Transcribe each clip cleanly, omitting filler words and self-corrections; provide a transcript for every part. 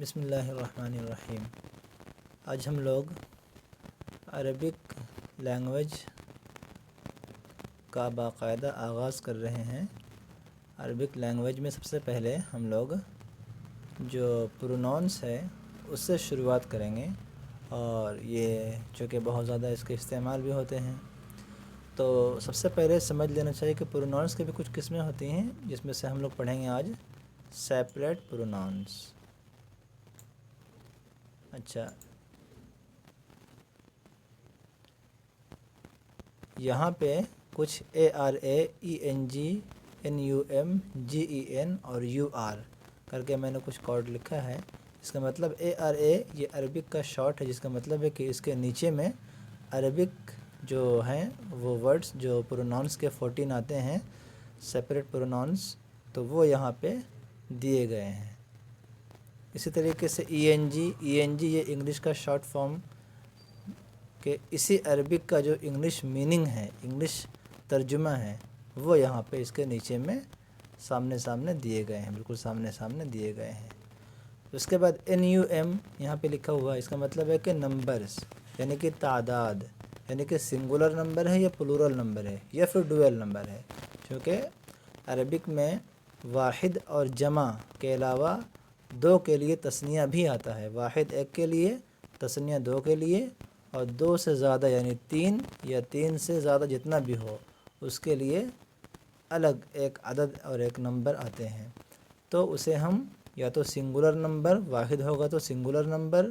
بسم اللہ الرحمن الرحیم۔ آج ہم لوگ عربک لینگویج کا باقاعدہ آغاز کر رہے ہیں۔ عربک لینگویج میں سب سے پہلے ہم لوگ جو پروناؤنس ہے اس سے شروعات کریں گے، اور یہ چونکہ بہت زیادہ اس کے استعمال بھی ہوتے ہیں، تو سب سے پہلے سمجھ لینا چاہیے کہ پروناؤنس کی بھی کچھ قسمیں ہوتی ہیں، جس میں سے ہم لوگ پڑھیں گے آج سیپریٹ پروناؤنس۔ اچھا، یہاں پہ کچھ ARAENGNUMGEN اور UR کر کے میں نے کچھ کوڈ لکھا ہے۔ اس کا مطلب ARA یہ عربک کا شارٹ ہے، جس کا مطلب ہے کہ اس کے نیچے میں عربک جو ہیں وہ ورڈز جو پروناؤنس کے 14 آتے ہیں سیپریٹ پروناؤنس، تو وہ یہاں پہ دیے گئے ہیں۔ اسی طریقے سے ENG یہ انگلش کا شارٹ فارم، کہ اسی عربک کا جو انگلش میننگ ہے، انگلش ترجمہ ہے، وہ یہاں پہ اس کے نیچے میں سامنے دیے گئے ہیں، بالکل سامنے دیے گئے ہیں۔ اس کے بعد NUM یہاں پہ لکھا ہوا ہے، اس کا مطلب ہے کہ نمبرز، یعنی کہ تعداد، یعنی کہ سنگولر نمبر ہے یا پلورل نمبر ہے یا پھر ڈویل نمبر ہے، کیونکہ عربک میں واحد اور جمع کے علاوہ دو کے لیے تثنیہ بھی آتا ہے۔ واحد ایک کے لیے، تثنیہ دو کے لیے، اور دو سے زیادہ یعنی تین یا تین سے زیادہ جتنا بھی ہو اس کے لیے الگ ایک عدد اور ایک نمبر آتے ہیں۔ تو اسے ہم یا تو سنگولر نمبر، واحد ہوگا تو سنگولر نمبر،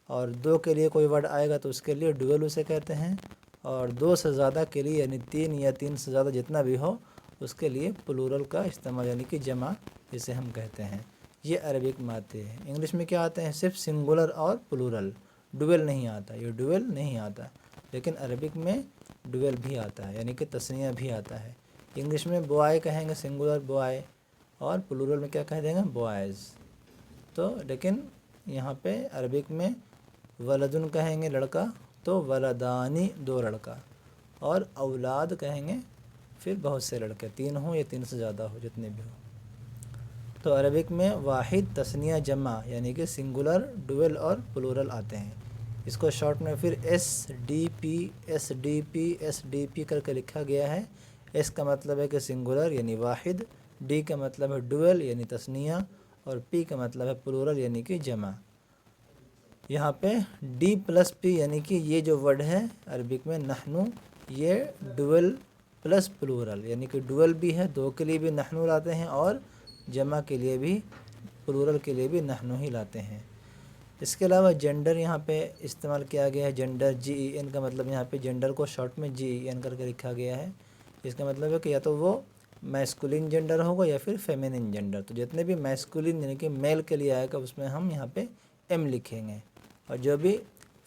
اور دو کے لیے کوئی ورڈ آئے گا تو اس کے لیے ڈویل اسے کہتے ہیں، اور دو سے زیادہ کے لیے یعنی تین یا تین سے زیادہ جتنا بھی ہو اس کے لیے پلورل کا استعمال، یعنی کہ جمع جسے ہم کہتے ہیں۔ یہ عربک میں آتے ہیں۔ انگلش میں کیا آتے ہیں؟ صرف سنگولر اور پلورل، ڈویل نہیں آتا، یہ ڈویل نہیں آتا، لیکن عربک میں ڈویل بھی آتا ہے، یعنی کہ تثنیہ بھی آتا ہے۔ انگلش میں بوائے کہیں گے، سنگولر بوائے، اور پلورل میں کیا کہہ دیں گے؟ بوائز۔ تو لیکن یہاں پہ عربک میں ولدن کہیں گے لڑکا تو ولدانی دو لڑکا، اور اولاد کہیں گے پھر بہت سے لڑکے، تین ہوں یا تین سے زیادہ ہو، جتنے بھی ہو۔ تو عربک میں واحد، تثنیہ، جمع، یعنی کہ سنگولر، ڈویل اور پلورل آتے ہیں۔ اس کو شارٹ میں پھر SDP کر کے لکھا گیا ہے۔ ایس کا مطلب ہے کہ سنگولر یعنی واحد، ڈی کا مطلب ہے ڈویل یعنی تثنیہ، اور پی کا مطلب ہے پلورل یعنی کہ جمع۔ یہاں پہ D+P یعنی کہ یہ جو ورڈ ہے عربک میں نحنو، یہ ڈویل پلس پلورل، یعنی کہ ڈویل بھی ہے، دو کے لیے بھی نحنو لاتے ہیں، اور جمع کے لیے بھی، پلورل کے لیے بھی نحنو ہی لاتے ہیں۔ اس کے علاوہ جینڈر یہاں پہ استعمال کیا گیا ہے، جینڈر GEN کا مطلب یہاں پہ جینڈر کو شارٹ میں GEN کر کے لکھا گیا ہے۔ اس کا مطلب ہے کہ یا تو وہ میسکولین جینڈر ہوگا یا پھر فیمینین جینڈر، تو جتنے بھی میسکولین یعنی کہ میل کے لیے آئے گا اس میں ہم یہاں پہ M لکھیں گے، اور جو بھی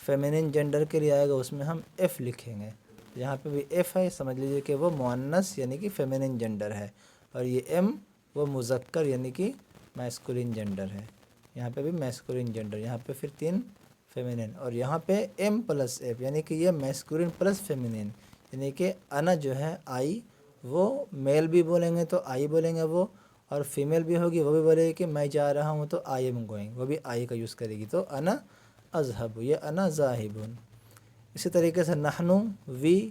فیمینین جینڈر کے لیے آئے گا اس میں ہم F لکھیں گے۔ یہاں پہ بھی F ہے، سمجھ لیجئے کہ وہ مؤنث یعنی کہ فیمینین جینڈر ہے، اور یہ M وہ مذکر یعنی کہ میسکولین جینڈر ہے۔ یہاں پہ بھی میسکولین جینڈر، یہاں پہ پھر تین فیمینین، اور یہاں پہ M+F یعنی کہ یہ میسکولین پلس فیمینین، یعنی کہ انا جو ہے آئی، وہ میل بھی بولیں گے تو آئی بولیں گے وہ، اور فیمیل بھی ہوگی وہ بھی بولے گی کہ میں جا رہا ہوں تو آئی ایم گوئنگ، وہ بھی آئی کا یوز کرے گی، تو انا اذهب، یہ انا ذاہب۔ اسی طریقے سے نحنو، وی،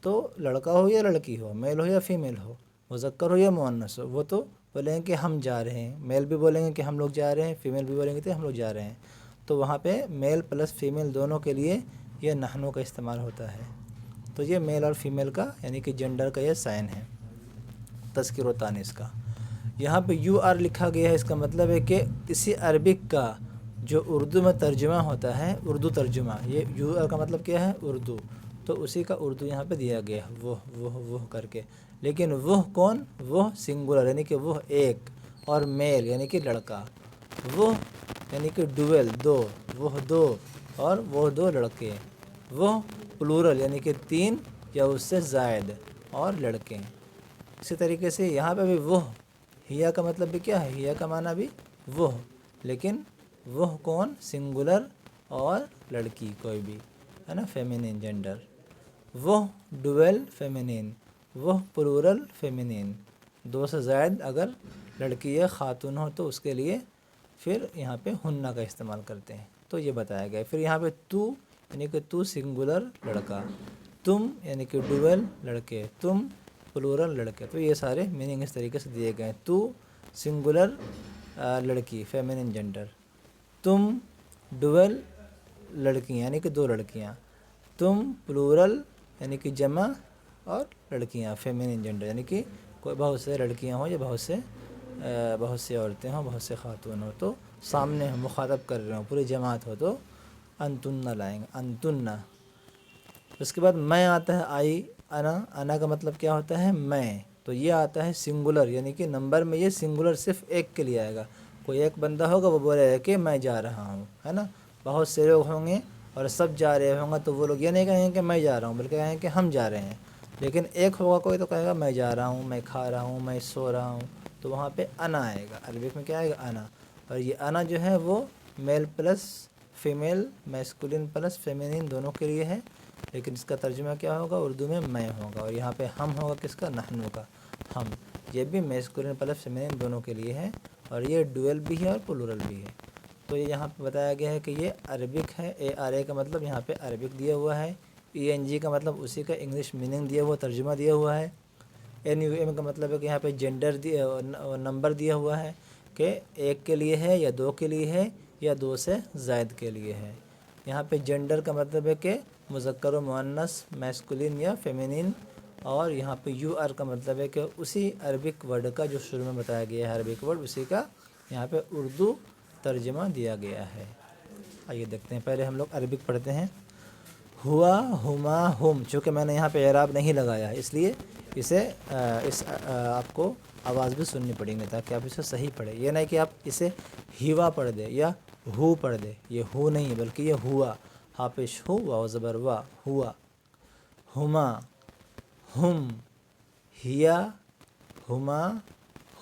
تو لڑکا ہو یا لڑکی ہو، میل ہو یا فیمیل ہو، مذکر ہو یا مؤنث ہو، وہ تو بولیں گے کہ ہم جا رہے ہیں، میل بھی بولیں گے کہ ہم لوگ جا رہے ہیں، فیمیل بھی بولیں گے کہ ہم لوگ جا رہے ہیں، تو وہاں پہ میل پلس فیمیل دونوں کے لیے یہ نحنو کا استعمال ہوتا ہے۔ تو یہ میل اور فیمیل کا یعنی کہ جینڈر کا یہ سائن ہے، تذکیر و تانیث کا۔ یہاں پہ UR لکھا گیا ہے، اس کا مطلب ہے کہ اسی عربک کا جو اردو میں ترجمہ ہوتا ہے، اردو ترجمہ، یہ UR کا مطلب کیا ہے؟ اردو، تو اسی کا اردو یہاں پہ دیا گیا ہے، وہ کر کے۔ لیکن وہ کون؟ وہ سنگولر یعنی کہ وہ ایک، اور میل یعنی کہ لڑکا، وہ یعنی کہ ڈویل دو، وہ دو، اور وہ دو لڑکے، وہ پلورل یعنی کہ تین یا اس سے زائد، اور لڑکے۔ اسی طریقے سے یہاں پہ بھی وہ، ہیا کا مطلب بھی کیا ہے؟ ہیا کا معنی بھی وہ، لیکن وہ کون؟ سنگولر اور لڑکی کوئی بھی ہے نا، فیمینین جینڈر۔ وہ ڈویل فیمینین، وہ پلورل فیمینین، دو سے زائد اگر لڑکی یا خاتون ہو تو اس کے لیے پھر یہاں پہ ہننا کا استعمال کرتے ہیں، تو یہ بتایا گیا۔ پھر یہاں پہ تو یعنی کہ تو سنگولر لڑکا، تم یعنی کہ ڈویل لڑکے، تم پلورل لڑکے، تو یہ سارے میننگ اس طریقے سے دیے گئے ہیں۔ تو سنگولر لڑکی فیمینن جنڈر، تم ڈویل لڑکیاں یعنی کہ دو لڑکیاں، تم پلورل یعنی کہ جمع اور لڑکیاں فیمینن جنڈر یعنی کہ کوئی بہت سے لڑکیاں ہوں یا بہت سی عورتیں ہوں، بہت سے خاتون ہوں، تو سامنے ہم مخاطب کر رہے ہوں، پوری جماعت ہو تو انتن لائیں گے، انتن۔ اس کے بعد میں آتا ہے، آئی، انا کا مطلب کیا ہوتا ہے؟ میں، تو یہ آتا ہے سنگولر یعنی کہ نمبر میں یہ سنگولر صرف ایک کے لیے آئے گا۔ کوئی ایک بندہ ہوگا وہ بولے گا کہ میں جا رہا ہوں، ہے نا، بہت سے لوگ ہوں گے اور سب جا رہے ہوں گے تو وہ لوگ یہ نہیں کہیں گے کہ میں جا رہا ہوں، بلکہ کہیں گے کہ ہم جا رہے ہیں۔ لیکن ایک ہوگا کوئی تو کہے گا میں جا رہا ہوں، میں کھا رہا ہوں، میں سو رہا ہوں، تو وہاں پہ انا آئے گا۔ عربک میں کیا آئے گا؟ انا۔ اور یہ انا جو ہے وہ میل پلس فیمیل، میسکولن پلس فیمینین دونوں کے لیے ہے، لیکن اس کا ترجمہ کیا ہوگا؟ اردو میں میں ہوگا، اور یہاں پہ ہم ہوگا کس کا؟ نحنو کا، ہم۔ یہ بھی میسکولن پلس فیمینین دونوں کے لیے ہے، اور یہ ڈویل بھی ہے اور پلورل بھی ہے۔ تو یہ یہاں پہ بتایا گیا ہے کہ یہ عربک ہے، اے آر اے کا مطلب یہاں پہ عربک دیا ہوا ہے، ای این جی کا مطلب اسی کا انگلش میننگ دیا ہوا، ترجمہ دیا ہوا ہے، این یو ایم کا مطلب ہے کہ یہاں پہ جینڈر نمبر دیا ہوا ہے کہ ایک کے لیے ہے یا دو کے لیے ہے یا دو سے زائد کے لیے ہے۔ یہاں پہ جینڈر کا مطلب ہے کہ مذکر و مؤنث، میسکولین یا فیمینین، اور یہاں پہ یو آر کا مطلب ہے کہ اسی عربک ورڈ کا جو شروع میں بتایا گیا ہے عربک ورڈ، اسی کا یہاں پہ اردو ترجمہ دیا گیا ہے۔ آئیے دیکھتے ہیں، پہلے ہم لوگ عربک پڑھتے ہیں۔ ہوا، ہما، ہم، چونکہ میں نے یہاں پہ اعراب نہیں لگایا اس لیے اسے آپ کو آواز بھی سننی پڑیں گے تاکہ آپ اسے صحیح پڑھیں۔ یہ نہیں کہ آپ اسے ہیوا پڑھ دے یا ہو پڑھ دے، یہ ہو نہیں بلکہ یہ ہوا، ہاپش ہو، واو زبر وا، ہوا۔ ہما، ہم، ہیا، ہما،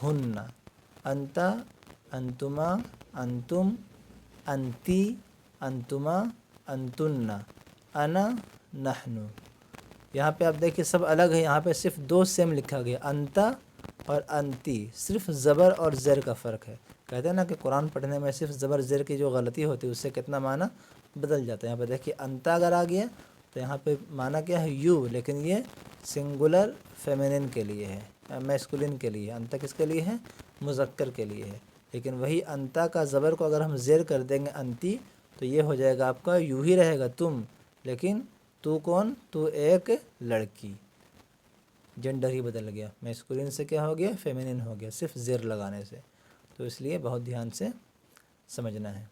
ہن، انتا، انتما، انتم، انتی، انتما، انتن، انا، نحنو۔ یہاں پہ آپ دیکھیے سب الگ ہے، یہاں پہ صرف دو سیم لکھا گیا، انتا اور انتی، صرف زبر اور زیر کا فرق ہے۔ کہتے ہیں نا کہ قرآن پڑھنے میں صرف زبر زیر کی جو غلطی ہوتی ہے اس سے کتنا معنی بدل جاتا ہے۔ یہاں پہ دیکھیے انتا اگر آ گیا تو یہاں پہ معنی کیا ہے؟ یو، لیکن یہ سنگولر فیمینن کے لیے ہے، میسکولن کے لیے۔ انتا کس کے لیے ہے؟ مذکر کے لیے ہے۔ لیکن وہی انتا کا زبر کو اگر ہم زیر کر دیں گے انتی، تو یہ ہو جائے گا آپ کا یوں ہی رہے گا تم، لیکن تو کون؟ تو ایک لڑکی، جنڈر ہی بدل گیا، میسکولن سے کیا ہو گیا؟ فیمینن ہو گیا، صرف زیر لگانے سے۔ تو اس لیے بہت دھیان سے سمجھنا ہے۔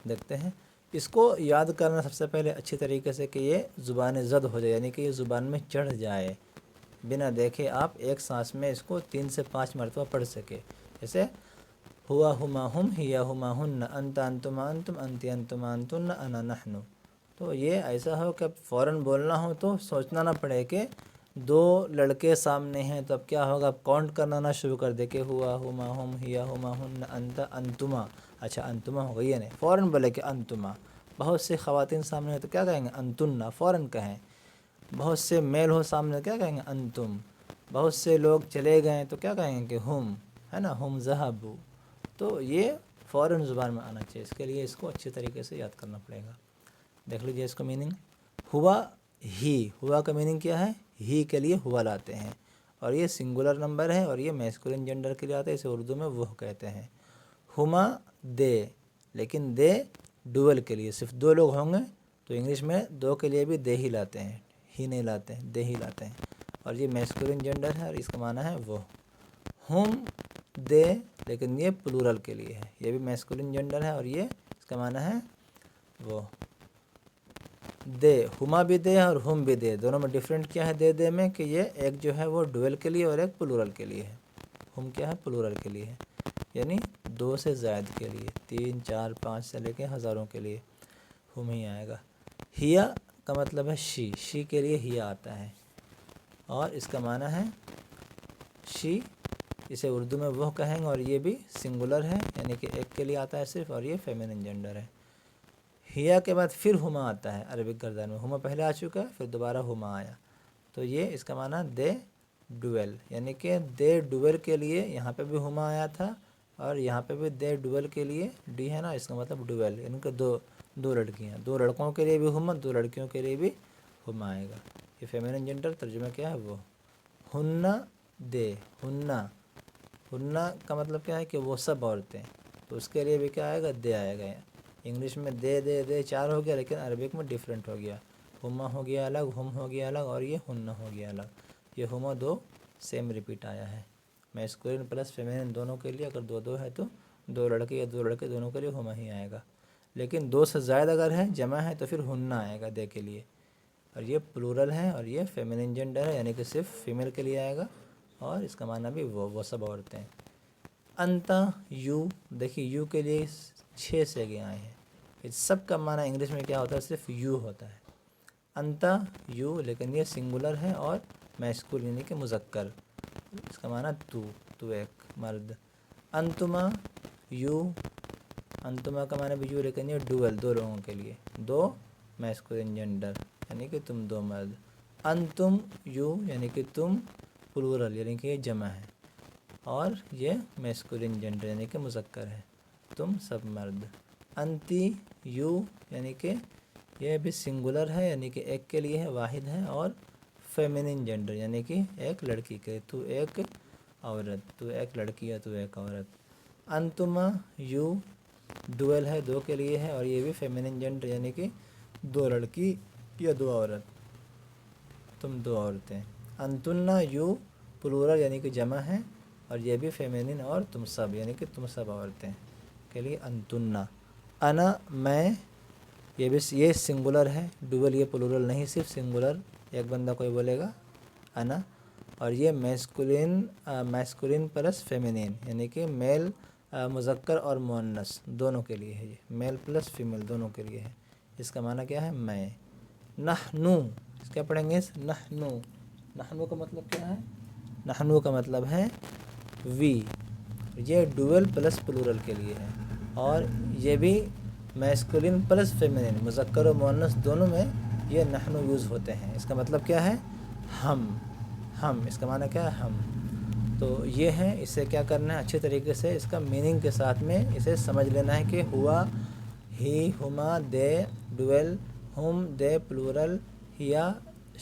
دیکھتے ہیں اس کو یاد کرنا سب سے پہلے اچھی طریقے سے کہ یہ زبان زد ہو جائے، یعنی کہ یہ زبان میں چڑھ جائے، بنا دیکھے آپ ایک سانس میں اس کو 3 سے 5 مرتبہ پڑھ سکے۔ جیسے ہوا، ہما، ہم، ہیا، ہما، ہن، انتا، انتما، انتم، انتی، انتما، انتن، انا، نحنو۔ تو یہ ایسا ہو کہ فوراً بولنا ہو تو سوچنا نہ پڑے کہ دو لڑکے سامنے ہیں تو اب کیا ہوگا، اب کاؤنٹ کرنا نہ شروع کر دے کہ ہوا، ہما، ہم، ہیا، ہما، ہن، انتا، انتما، اچھا انتما ہوگا، یہ نہیں، فوراً بولے کہ انتما۔ بہت سی خواتین سامنے ہیں تو کیا کہیں گے؟ انتن، فوراً کہیں۔ بہت سے میل ہو سامنے تو کیا کہیں گے؟ انتم۔ بہت سے لوگ چلے گئے تو کیا کہیں گے؟ کہ ہم، ہے نا، ہم ذہبوا۔ تو یہ فوراً زبان میں آنا چاہیے، اس کے لیے اس کو اچھی طریقے سے یاد کرنا پڑے گا۔ دیکھ لیجیے اس کا میننگ۔ ہوا، ہی، ہوا کا میننگ کیا ہے؟ ہی کے لیے ہوا لاتے ہیں، اور یہ سنگولر نمبر ہے اور یہ میسکولن جنڈر کے لیے آتا ہے، اسے اردو میں وہ کہتے ہیں۔ ہما، دے، لیکن دے ڈویل کے لیے صرف دو لوگ ہوں گے تو انگلش میں دو کے لیے بھی دے ہی لاتے ہیں، ہی نہیں لاتے ہیں، دے ہی لاتے ہیں، اور یہ میسکولن جنڈر ہے اور اس کا معنی ہے وہ۔ ہم، دے، لیکن یہ پلورل کے لیے ہے، یہ بھی میسکولن جنڈر ہے اور یہ اس کا معنی ہے وہ۔ دے، ہما بھی دے اور ہم بھی دے، دونوں میں ڈیفرنٹ کیا ہے دے میں؟ کہ یہ ایک جو ہے وہ ڈویل کے لیے اور ایک پلورل کے لیے ہے۔ ہم کیا ہے؟ پلورل کے لیے ہے، یعنی 2 سے زائد کے لیے، 3، 4، 5 سے لے کے ہزاروں کے لیے ہم ہی آئے گا۔ ہیا کا مطلب ہے شی کے لیے ہیا آتا ہے، اور اس کا معنی ہے شی، اسے اردو میں وہ کہیں گے، اور یہ بھی سنگولر ہے یعنی کہ ایک کے لیے آتا ہے صرف، اور یہ فیمینن جنڈر ہے۔ ہیا کے بعد پھر ہما آتا ہے عربک گردان میں، ہما پہلے آ چکا ہے پھر دوبارہ ہما آیا، تو یہ اس کا معنی دے ڈویل، یعنی کہ دے ڈویل کے لیے یہاں پہ بھی ہما آیا تھا، اور یہاں پہ بھی دے ڈویل کے لیے ڈی ہے نا، اس کا مطلب ڈویل، یعنی کہ دو لڑکیاں، دو لڑکوں کے لیے بھی ہما، دو لڑکیوں کے لیے بھی ہما آئے گا۔ یہ فیمینن جنڈر ترجمہ کیا ہے وہ ہننا دے، ہننا کا مطلب کیا ہے کہ وہ سب عورتیں، تو اس کے لیے بھی کیا آئے گا، دے آئے گا۔ انگلش میں دے چار ہو گیا، لیکن عربک میں ڈیفرنٹ ہو گیا، ہما ہو گیا الگ، ہم ہو گیا الگ، اور یہ ہننا ہو گیا الگ۔ یہ ہما دو سیم ریپیٹ آیا ہے، میسکولین پلس فیمینن دونوں کے لیے، اگر دو ہے تو دو لڑکے یا دو لڑکے دونوں کے لیے ہما ہی آئے گا، لیکن دو سے زائد اگر ہے جمع ہے تو پھر ہننا آئے گا دے کے لیے۔ اور یہ پلورل ہے اور یہ فیمینن جنڈر ہے، یعنی کہ صرف فیمیل کے لیے آئے گا، اور اس کا معنی بھی وہ سب عورتیں۔ انتا یو، دیکھیے یو کے لیے 6 سیگے آئے ہیں، اس سب کا معنی انگلش میں کیا ہوتا ہے، صرف یو ہوتا ہے۔ انتا یو، لیکن یہ سنگولر ہے اور میسکول یعنی کہ مذکر، اس کا معنی تو ایک مرد۔ انتما یو، انتما کا معنی بھی یو، لیکن یہ ڈویل، دو لوگوں کے لیے، دو میسکولین جنڈر یعنی کہ تم دو مرد۔ انتم یو، یعنی کہ تم پلورل، یعنی کہ یہ جمع ہے، اور یہ میسکولین جنڈر یعنی کہ مذکر ہے، تم سب مرد۔ انتی یو، یعنی کہ یہ بھی سنگولر ہے، یعنی کہ ایک کے لیے ہے، واحد ہے، اور فیمینن جنڈر یعنی کہ ایک لڑکی کے، تو ایک عورت، تو ایک لڑکی ہے، تو ایک عورت۔ انتما یو ڈویل ہے، دو کے لیے ہے، اور یہ بھی فیمینن جنڈر یعنی کہ دو لڑکی یا دو عورت، تم دو عورتیں۔ انتنا یو پلورل یعنی کہ جمع ہے، اور یہ بھی فیمینن، اور تم سب یعنی کہ تم سب عورتیں کے لیے انتنا۔ انا میں، یہ سنگولر ہے، ڈویل یہ پلورل نہیں، صرف سنگولر، ایک بندہ کوئی بولے گا انا، اور یہ میسکولین پلس فیمینین یعنی کہ میل مذکر اور مؤنث دونوں کے لیے ہے، یہ میل پلس فیمیل دونوں کے لیے ہے، اس کا معنی کیا ہے میں۔ نحنو، اس کیا پڑھیں گے، نحنو کا مطلب کیا ہے، نحنو کا مطلب ہے وی، یہ ڈویل پلس پلورل کے لیے ہے، اور یہ بھی میسکولین پلس فیمینین مذکر و مؤنث دونوں میں یہ نحنو یوز ہوتے ہیں، اس کا مطلب کیا ہے ہم، اس کا معنی کیا ہے ہم۔ تو یہ ہے، اسے کیا کرنا ہے، اچھے طریقے سے اس کا میننگ کے ساتھ میں اسے سمجھ لینا ہے کہ ہوا، ہی، ہما دے ڈویل، ہم دے پلورل، ہیا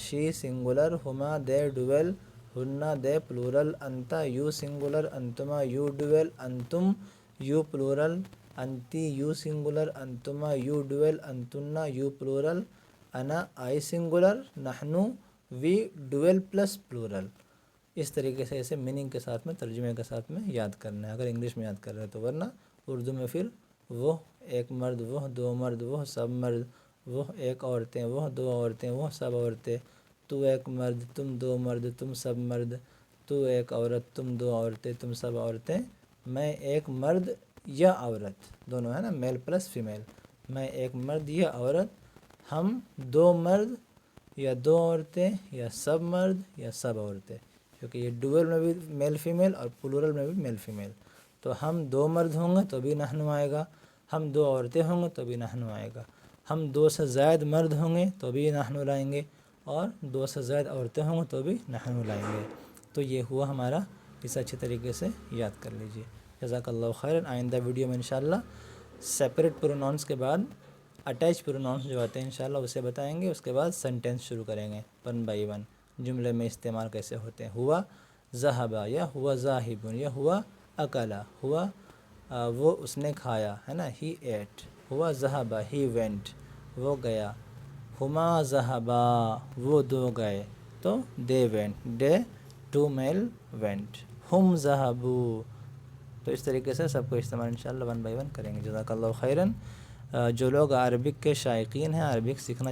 شی سنگولر، ہما دے ڈویل، ہننا دے پلورل، انتا یو سنگولر، انتما یو ڈویل، انتم یو پلورل، انتی یو سنگولر، انتما یو ڈویل، انتنا یو پلورل، انا آئی سنگولر، نحنو وی ڈویل پلس پلورل۔ اس طریقے سے اسے میننگ کے ساتھ میں، ترجمے کے ساتھ میں یاد کرنا ہے، اگر انگلش میں یاد کر رہے تو، ورنہ اردو میں پھر وہ ایک مرد، وہ دو مرد، وہ سب مرد، وہ ایک عورتیں، وہ دو عورتیں، وہ سب عورتیں، تو ایک مرد، تم دو مرد، تم سب مرد، تو ایک عورت، تم دو عورتیں، تم سب عورتیں، میں ایک مرد یا عورت، دونوں ہے نا، میل پلس فیمیل، میں ایک مرد یا عورت، ہم دو مرد یا دو عورتیں، یا سب مرد یا سب عورتیں، کیونکہ یہ ڈویل میں بھی میل فیمیل اور پلورل میں بھی میل فیمیل، تو ہم دو مرد ہوں گے تو بھی نحنو آئے گا، ہم دو عورتیں ہوں گے تو بھی نحنو آئے گا، ہم دو سے زائد مرد ہوں گے تو بھی نحنو لائیں گے، اور دو سے زائد عورتیں ہوں گے تو بھی نحنو لائیں گے۔ تو یہ ہوا ہمارا، اسے اچھے طریقے سے یاد کر لیجئے۔ جزاک اللہ خیرن۔ آئندہ ویڈیو میں انشاءاللہ سیپریٹ پروناؤنس کے بعد اٹیچ پروناؤنس جو آتے ہیں انشاءاللہ اسے بتائیں گے، اس کے بعد سینٹینس شروع کریں گے 1 بائی 1، جملے میں استعمال کیسے ہوتے ہیں۔ ہوا ذہبا، یا ہوا ذاہب، یا ہوا اکلا، ہوا وہ اس نے کھایا ہے نا، ہی ایٹ۔ ہوا ذہبا، ہی وینٹ، وہ گیا۔ ہما ذہبا، وہ دو گئے، تو دے وینٹ، دے ٹو میل وینٹ۔ ہم ذہبو، تو اس طریقے سے سب کو استعمال انشاءاللہ 1 بائی 1 کریں گے۔ جزاک اللہ خیرن۔ جو لوگ عربک کے شائقین ہیں، عربک سیکھنا